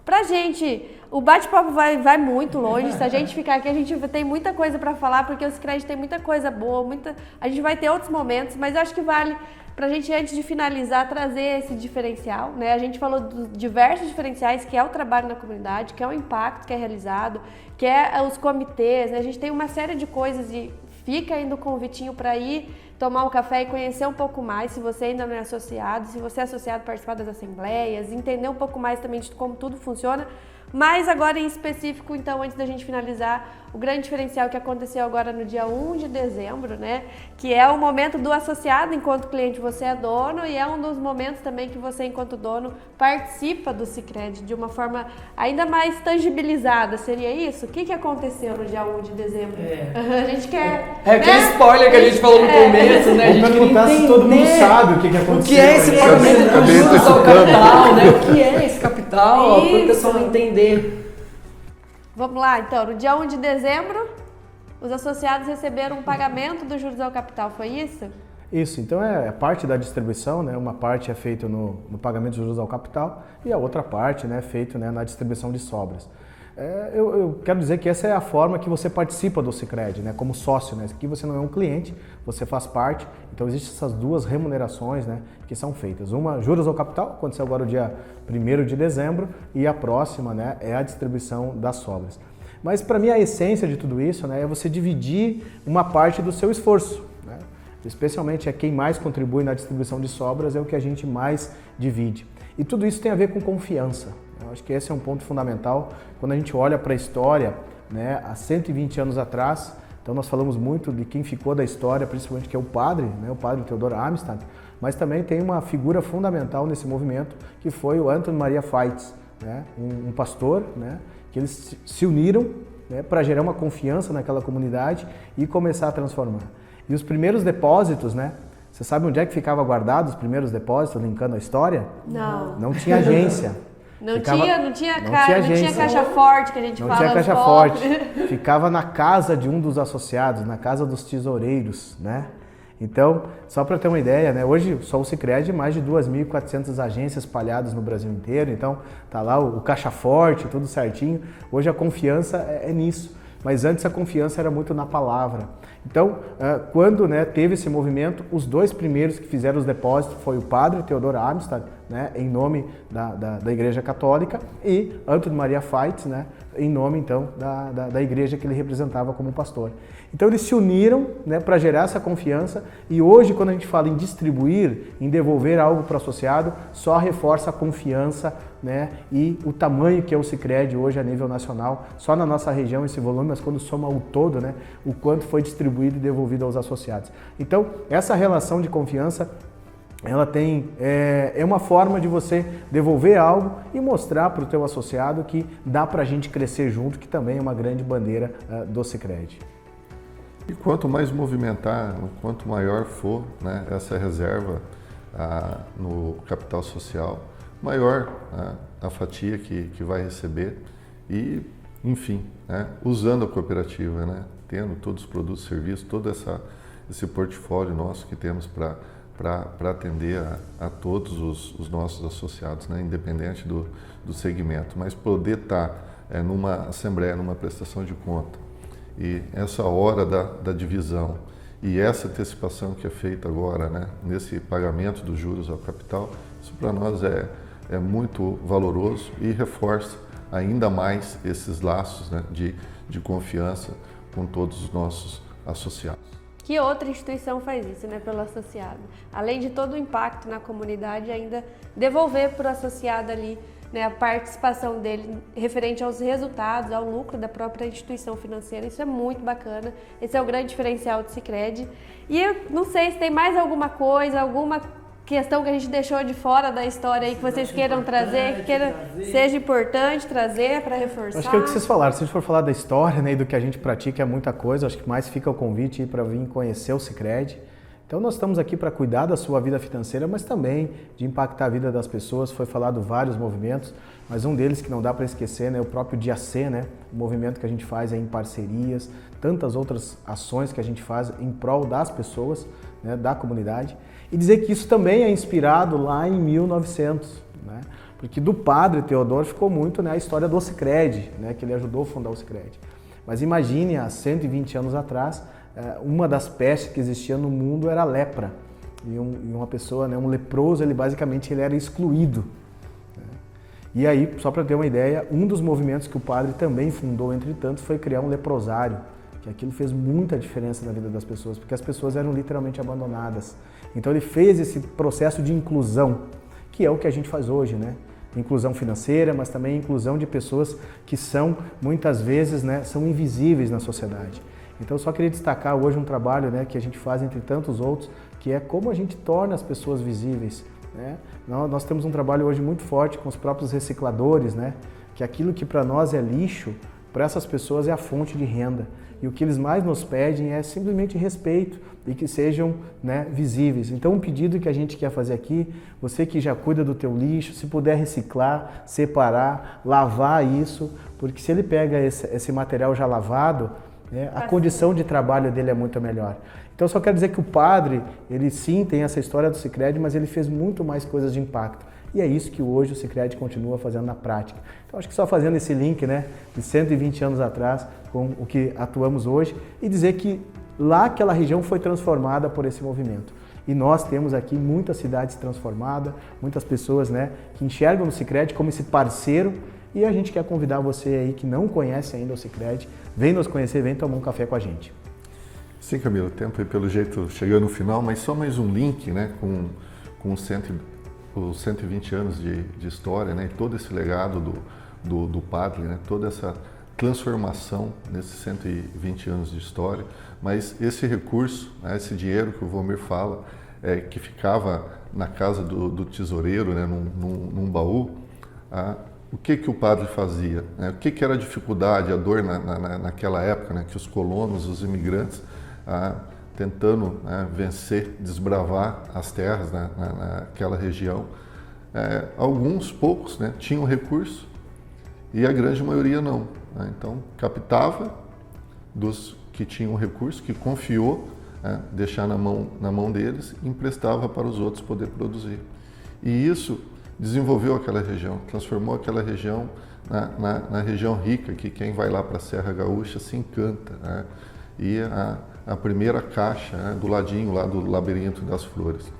Pra gente, o bate-papo vai muito longe. Se a gente ficar aqui, a gente tem muita coisa para falar, porque o Sicredi tem muita coisa boa, a gente vai ter outros momentos, mas eu acho que vale pra gente, antes de finalizar, trazer esse diferencial, né? A gente falou dos diversos diferenciais, que é o trabalho na comunidade, que é o impacto que é realizado, que é os comitês, né? A gente tem uma série de coisas e fica ainda o convitinho para ir tomar um café e conhecer um pouco mais, se você ainda não é associado, se você é associado, participar das assembleias, entender um pouco mais também de como tudo funciona. Mas agora em específico, então, antes da gente finalizar, o grande diferencial que aconteceu agora no dia 1 de dezembro, né? Que é o momento do associado, enquanto cliente você é dono, e é um dos momentos também que você, enquanto dono, participa do Sicredi de uma forma ainda mais tangibilizada. Seria isso? O que aconteceu no dia 1 de dezembro? A gente quer... aquele spoiler que a gente falou no começo, né? A gente perguntar se todo mundo sabe o que aconteceu. O que é esse pagamento de juros ao capital, né? O que é esse capital? Para o pessoal entender. Vamos lá, então. No dia 1 de dezembro, os associados receberam um pagamento dos juros ao capital, foi isso? Isso, então é parte da distribuição, né? Uma parte é feita no pagamento de juros ao capital e a outra parte, né, é feita, né, na distribuição de sobras. Eu quero dizer que essa é a forma que você participa do Sicredi, né, como sócio, né? Aqui você não é um cliente, você faz parte, então existem essas duas remunerações, né, que são feitas. Uma, juros ao capital, aconteceu agora o dia 1º de dezembro, e a próxima, né, é a distribuição das sobras. Mas para mim a essência de tudo isso, né, é você dividir uma parte do seu esforço, né? Especialmente quem mais contribui na distribuição de sobras é o que a gente mais divide. E tudo isso tem a ver com confiança. Eu acho que esse é um ponto fundamental quando a gente olha para a história, né, há 120 anos atrás. Então nós falamos muito de quem ficou da história, principalmente que é o padre, né, o padre Theodor Amistad, mas também tem uma figura fundamental nesse movimento que foi o Antônio Maria Feitz, né, um pastor, né, que eles se uniram, né, para gerar uma confiança naquela comunidade e começar a transformar. E os primeiros depósitos, né? Você sabe onde é que ficava guardado os primeiros depósitos, linkando a história? Não. Não tinha agência. Não tinha caixa forte, que a gente fala. Não tinha caixa forte. Ficava na casa de um dos associados, na casa dos tesoureiros, né? Então, só para ter uma ideia, né? Hoje só o Sicredi mais de 2.400 agências espalhadas no Brasil inteiro. Então, tá lá o caixa forte, tudo certinho. Hoje a confiança é nisso. Mas antes a confiança era muito na palavra. Então, quando, né, teve esse movimento, os dois primeiros que fizeram os depósitos foi o padre Theodor Amistad, né, em nome da Igreja Católica, e Antônio Maria Feitz, né, em nome então da igreja que ele representava como pastor. Então eles se uniram, né, para gerar essa confiança, e hoje quando a gente fala em distribuir, em devolver algo para o associado, só reforça a confiança, né, e o tamanho que é o Sicredi hoje a nível nacional, só na nossa região esse volume, mas quando soma o todo, né, o quanto foi distribuído e devolvido aos associados. Então essa relação de confiança, ela tem, é uma forma de você devolver algo e mostrar para o teu associado que dá para a gente crescer junto, que também é uma grande bandeira do Sicredi. E quanto mais movimentar, quanto maior for, né, essa reserva no capital social, maior a fatia que vai receber e, enfim, né, usando a cooperativa, né, tendo todos os produtos e serviços, todo esse portfólio nosso que temos para atender a todos os nossos associados, né, independente do segmento, mas poder estar numa assembleia, numa prestação de conta, e essa hora da divisão e essa antecipação que é feita agora, né, nesse pagamento dos juros ao capital, isso para nós é muito valoroso e reforça ainda mais esses laços, né, de confiança com todos os nossos associados. Que outra instituição faz isso, né, pelo associado? Além de todo o impacto na comunidade, ainda devolver para o associado ali, né, a participação dele referente aos resultados, ao lucro da própria instituição financeira. Isso é muito bacana. Esse é o grande diferencial do Sicredi. E eu não sei se tem mais alguma coisa, alguma questão que a gente deixou de fora da história aí que vocês queiram trazer, seja importante trazer para reforçar. Acho que é o que vocês falaram. Se a gente for falar da história, né, e do que a gente pratica, é muita coisa. Acho que mais fica o convite para vir conhecer o Sicredi. Então nós estamos aqui para cuidar da sua vida financeira, mas também de impactar a vida das pessoas. Foi falado vários movimentos, mas um deles que não dá para esquecer, né, o próprio Dia C, né, o movimento que a gente faz em parcerias, tantas outras ações que a gente faz em prol das pessoas, né, da comunidade. E dizer que isso também é inspirado lá em 1900, né, porque do padre Teodoro ficou muito, né, a história do Sicredi, né, que ele ajudou a fundar o Sicredi. Mas imagine, há 120 anos atrás, uma das pestes que existia no mundo era a lepra. E uma pessoa, né, um leproso, ele basicamente ele era excluído. E aí, só para ter uma ideia, um dos movimentos que o padre também fundou, entre tantos, foi criar um leprosário, que aquilo fez muita diferença na vida das pessoas, porque as pessoas eram literalmente abandonadas. Então ele fez esse processo de inclusão, que é o que a gente faz hoje, né? Inclusão financeira, mas também inclusão de pessoas que são, muitas vezes, né, são invisíveis na sociedade. Então eu só queria destacar hoje um trabalho, né, que a gente faz entre tantos outros, que é como a gente torna as pessoas visíveis, né? Nós temos um trabalho hoje muito forte com os próprios recicladores, né, que aquilo que para nós é lixo, para essas pessoas é a fonte de renda. E o que eles mais nos pedem é simplesmente respeito e que sejam, né, visíveis. Então um pedido que a gente quer fazer aqui, você que já cuida do teu lixo, se puder reciclar, separar, lavar isso, porque se ele pega esse material já lavado, a condição de trabalho dele é muito melhor. Então eu só quero dizer que o padre, ele sim tem essa história do Sicredi, mas ele fez muito mais coisas de impacto. E é isso que hoje o Sicredi continua fazendo na prática. Então acho que só fazendo esse link, né, de 120 anos atrás com o que atuamos hoje e dizer que lá aquela região foi transformada por esse movimento. E nós temos aqui muitas cidades transformadas, muitas pessoas, né, que enxergam o Sicredi como esse parceiro. E a gente quer convidar você aí que não conhece ainda o Sicredi, vem nos conhecer, vem tomar um café com a gente. Sim, Camilo, o tempo pelo jeito chegando no final, mas só mais um link, né, com os 120 anos de história, né, e todo esse legado do padre, né, toda essa transformação nesses 120 anos de história, mas esse recurso, né, esse dinheiro que o Vomir fala, que ficava na casa do tesoureiro, né, num baú, o que o padre fazia? Né? O que era a dificuldade, a dor naquela época, né? Que os colonos, os imigrantes, tentando, né, vencer, desbravar as terras, né, naquela região. Alguns, poucos, né, tinham recurso e a grande maioria não. Né? Então, captava dos que tinham recurso, que confiou, né, deixar na mão deles e emprestava para os outros poder produzir. E isso desenvolveu aquela região, transformou aquela região na região rica, que quem vai lá para a Serra Gaúcha se encanta, né? E a primeira caixa, né, do ladinho lá do Labirinto das Flores.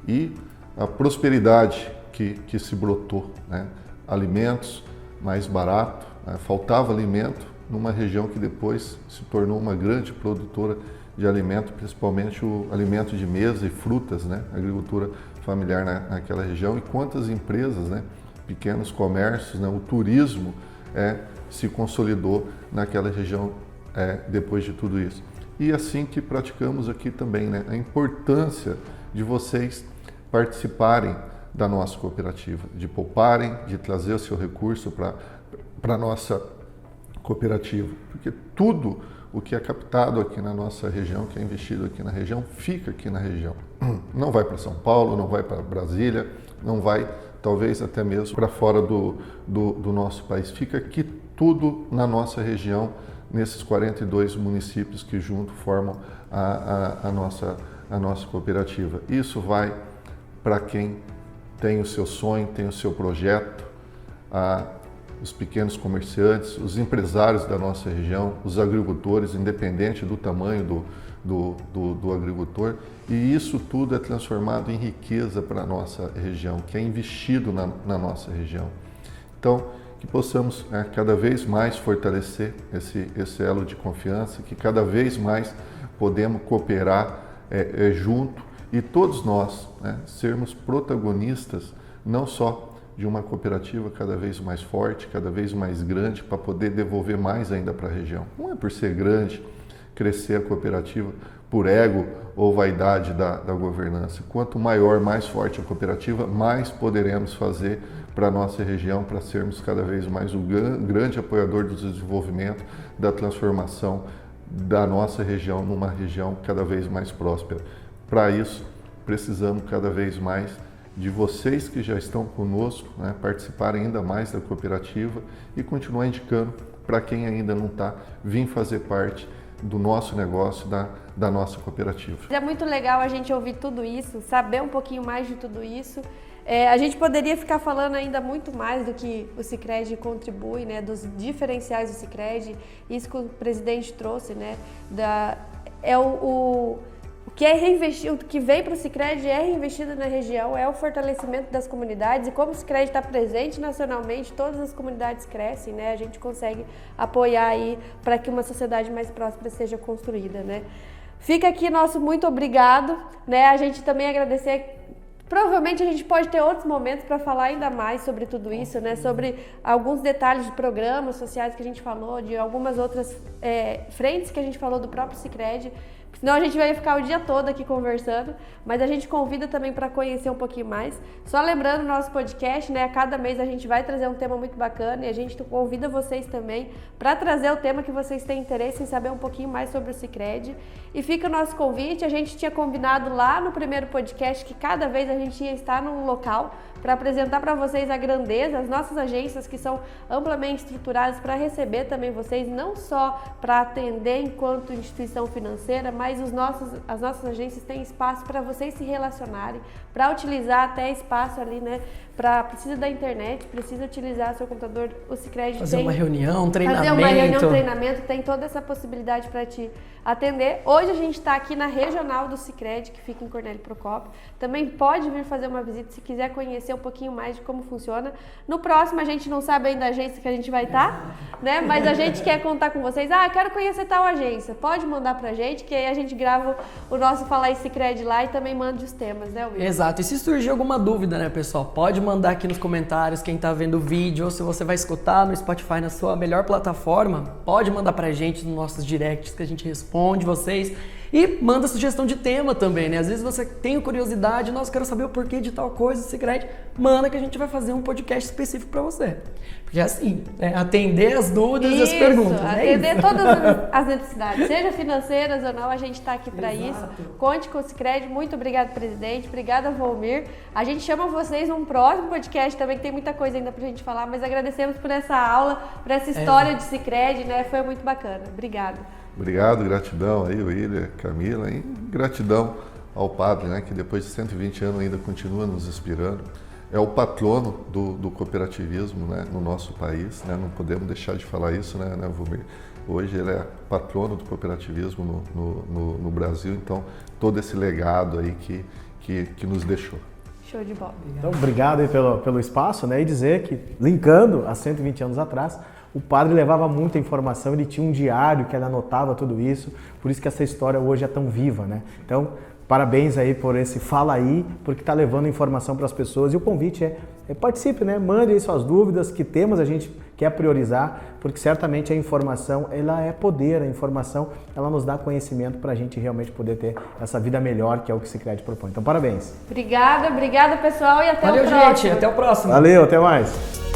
E a prosperidade que se brotou, né? Alimentos mais barato, faltava alimento numa região que depois se tornou uma grande produtora de alimento, principalmente o alimento de mesa e frutas, né? Agricultura familiar naquela região, e quantas empresas, né? Pequenos comércios, né? O turismo se consolidou naquela região depois de tudo isso. E assim que praticamos aqui também, né? A importância de vocês participarem da nossa cooperativa, de pouparem, de trazer o seu recurso para a nossa cooperativa, porque tudo o que é captado aqui na nossa região, que é investido aqui na região, fica aqui na região. Não vai para São Paulo, não vai para Brasília, não vai talvez até mesmo para fora do nosso país. Fica aqui tudo na nossa região, nesses 42 municípios que junto formam a nossa cooperativa. Isso vai para quem tem o seu sonho, tem o seu projeto, os pequenos comerciantes, os empresários da nossa região, os agricultores, independente do tamanho do agricultor, e isso tudo é transformado em riqueza para a nossa região, que é investido na nossa região. Então, que possamos cada vez mais fortalecer esse elo de confiança, que cada vez mais podemos cooperar junto, e todos nós sermos protagonistas, não só de uma cooperativa cada vez mais forte, cada vez mais grande, para poder devolver mais ainda para a região. Não é por ser grande, crescer a cooperativa por ego ou vaidade da governança. Quanto maior, mais forte a cooperativa, mais poderemos fazer para a nossa região, para sermos cada vez mais o grande apoiador do desenvolvimento, da transformação da nossa região numa região cada vez mais próspera. Para isso, precisamos cada vez mais de vocês que já estão conosco, participarem ainda mais da cooperativa e continuar indicando para quem ainda não está, vir fazer parte do nosso negócio, da nossa cooperativa. É muito legal a gente ouvir tudo isso, saber um pouquinho mais de tudo isso. A gente poderia ficar falando ainda muito mais do que o Sicredi contribui, né, dos diferenciais do Sicredi, isso que o presidente trouxe, né, o que é reinvestido, o que vem para o Sicredi é reinvestido na região, é o fortalecimento das comunidades, e como o Sicredi está presente nacionalmente, todas as comunidades crescem, né? A gente consegue apoiar aí para que uma sociedade mais próspera seja construída, né? Fica aqui nosso muito obrigado, né? A gente também agradecer. Provavelmente a gente pode ter outros momentos para falar ainda mais sobre tudo isso, né? Sobre alguns detalhes de programas sociais que a gente falou, de algumas outras frentes que a gente falou do próprio Sicredi. Senão a gente vai ficar o dia todo aqui conversando, mas a gente convida também para conhecer um pouquinho mais. Só lembrando o nosso podcast, né? A cada mês a gente vai trazer um tema muito bacana, e a gente convida vocês também para trazer o tema que vocês têm interesse em saber um pouquinho mais sobre o Sicredi. E fica o nosso convite. A gente tinha combinado lá no primeiro podcast que cada vez a gente ia estar num local para apresentar para vocês a grandeza, as nossas agências que são amplamente estruturadas para receber também vocês, não só para atender enquanto instituição financeira, mas as nossas agências têm espaço para vocês se relacionarem, para utilizar até espaço ali, né? Precisa da internet, precisa utilizar seu computador, o Sicredi fazer uma reunião, um treinamento. Fazer uma reunião, treinamento, tem toda essa possibilidade para te atender. Hoje a gente está aqui na regional do Sicredi, que fica em Cornélio Procópio. Também pode vir fazer uma visita se quiser conhecer um pouquinho mais de como funciona. No próximo a gente não sabe ainda a agência que a gente vai estar, né? Mas a gente quer contar com vocês. Quero conhecer tal agência. Pode mandar pra gente, que aí a gente grava o nosso Falar em Sicredi lá e também manda os temas, né, Will? Exato. E se surgir alguma dúvida, né, pessoal, pode mandar aqui nos comentários, quem tá vendo o vídeo, ou se você vai escutar no Spotify, na sua melhor plataforma, pode mandar pra gente nos nossos directs que a gente responde vocês. E manda sugestão de tema também, né? Às vezes você tem curiosidade, nossa, quero saber o porquê de tal coisa, Sicredi, manda que a gente vai fazer um podcast específico para você. Porque assim, atender as dúvidas e as perguntas. Atender todas as necessidades, seja financeiras ou não, a gente está aqui para isso. Conte com o Sicredi. Muito obrigado, presidente. Obrigada, Volmir. A gente chama vocês num próximo podcast também, que tem muita coisa ainda para a gente falar, mas agradecemos por essa aula, por essa história de Sicredi, né? Foi muito bacana. Obrigada. Obrigado, gratidão aí, William, Camila, e gratidão ao padre, né, que depois de 120 anos ainda continua nos inspirando. É o patrono do cooperativismo, né, no nosso país, né, não podemos deixar de falar isso, né, Volmir? Hoje ele é patrono do cooperativismo no Brasil, então todo esse legado aí que nos deixou. Show de bola. Então, obrigado aí pelo espaço, né, e dizer que, linkando há 120 anos atrás, O padre levava muita informação, ele tinha um diário que ele anotava tudo isso, por isso que essa história hoje é tão viva, né? Então, parabéns aí por esse Fala Aí, porque está levando informação para as pessoas. E o convite é participe, né? Mande aí suas dúvidas, que temas a gente quer priorizar, porque certamente a informação, ela é poder, a informação, ela nos dá conhecimento para a gente realmente poder ter essa vida melhor, que é o que o Sicredi propõe. Então, parabéns. Obrigada pessoal, e até o próximo. Valeu, gente. Até o próximo. Valeu, até mais.